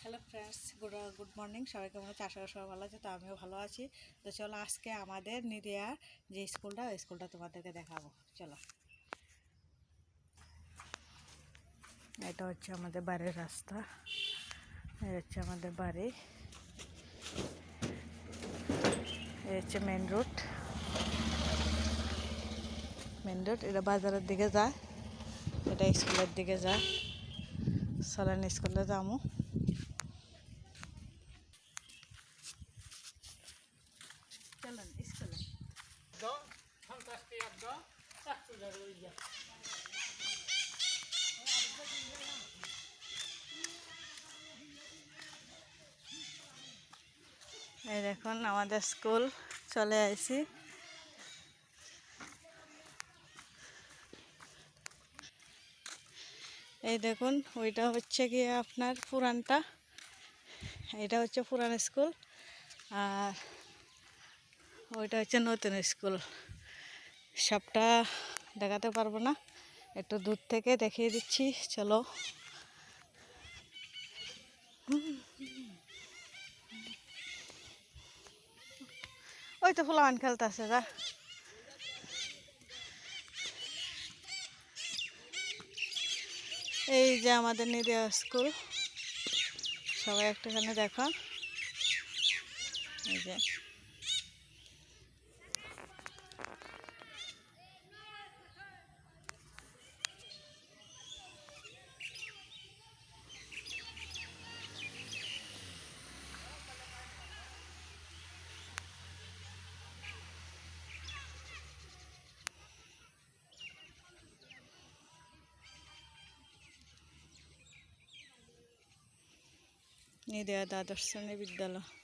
Hello friends, good morning. সবাই কেমন আছে? আশা করি সবাই ভালো আছে। তো আমিও ভালো আছি। তো চলো আজকে আমাদের নিদিয়ার যে স্কুলটা তোমাদেরকে দেখাবো। চলো, এটা হচ্ছে আমাদের বাড়ির রাস্তা, এটা হচ্ছে আমাদের বাড়ি, এটা হচ্ছে মেন রোড। এটা বাজারের দিকে যায়, এটা স্কুলের দিকে যায়। চলেন স্কুলে যাবো। চলেন স্কুলে। এই দেখুন আমাদের স্কুল, চলে আসি। এই দেখুন, ওইটা হচ্ছে গিয়ে আপনার পুরানটা, এটা হচ্ছে পুরান স্কুল, আর ওইটা হচ্ছে নতুন স্কুল। সবটা দেখাতে পারবো না, একটু দূর থেকে দেখিয়ে দিচ্ছি। চলো, ওই তো ফুলামান খেলতেছে। যা, এই যে আমাদের নিদিয়া স্কুল, সবাই একটুখানি দেখো। এই যে নিদিয়া দ্বাদশ শ্রেণী বিদ্যালয়।